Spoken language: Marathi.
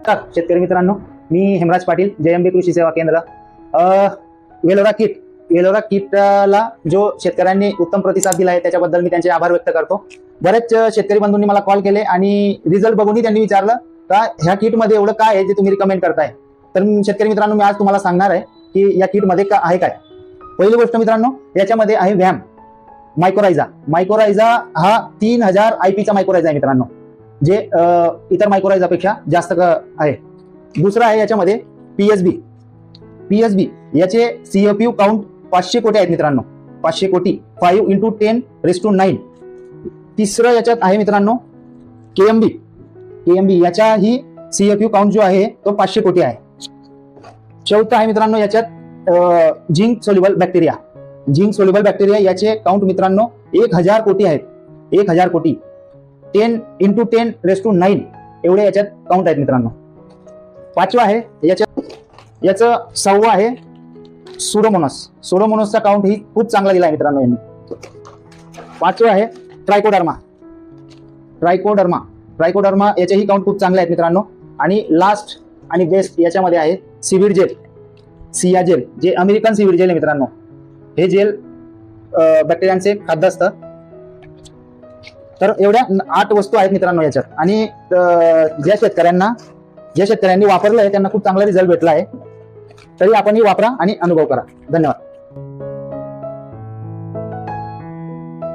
शेतकरी मित्रांनो, मी हेमराज पाटील, JMB कृषी सेवा केंद्र. वेलोरा किटला जो शेतकऱ्यांनी उत्तम प्रतिसाद दिला आहे त्याच्याबद्दल मी त्यांचे आभार व्यक्त करतो. बरेच शेतकरी बंधूंनी मला कॉल केले आणि रिझल्ट बघूनही त्यांनी विचारलं का ह्या किटमध्ये एवढं काय आहे जे तुम्ही रिकमेंड करताय. तर शेतकरी मित्रांनो, मी आज तुम्हाला सांगणार आहे की या किटमध्ये का आहे काय. पहिली गोष्ट मित्रांनो, याच्यामध्ये आहे व्हॅम मायकोरायझा हा 3000 IP चा मायकोरायझा आहे मित्रांनो, जे इतर मायकोरायझा पेक्षा जास्त आहे. दुसरा आहे याच्यामध्ये PSB याचे CFU काउंट 500 कोटी आहेत मित्रांनो, 500 कोटी 5 × 10⁹9. तिसरं याच्यात आहे मित्रांनो KMB याचाही CFU काउंट जो आहे तो 500 कोटी आहे. चौथा आहे मित्रांनो याच्यात झिंक सोल्युबल बॅक्टेरिया याचे काउंट मित्रांनो 1000 कोटी आहेत, 1000 कोटी 10 × 10⁹9 एवढे याच्यात काउंट आहेत पाचवा आहे याचं 6वं आहे सुडोमोनसचा काउंट ही खूप चांगला दिला आहे मित्रांनो यांनी. पाचवं आहे ट्रायकोडर्मा याचेही काउंट खूप चांगले आहेत मित्रांनो. आणि लास्ट आणि बेस्ट याच्यामध्ये आहे सिया जेल, जे अमेरिकन सीवीड जेल आहे मित्रांनो. हे जेल बॅक्टेरियांचे खाद्य असतं. तर एवढ्या 8 वस्तू आहेत मित्रांनो याच्यात. आणि ज्या शेतकऱ्यांनी वापरलंय त्यांना खूप चांगला रिझल्ट भेटला आहे. तरी आपणही वापरा आणि अनुभव करा. धन्यवाद.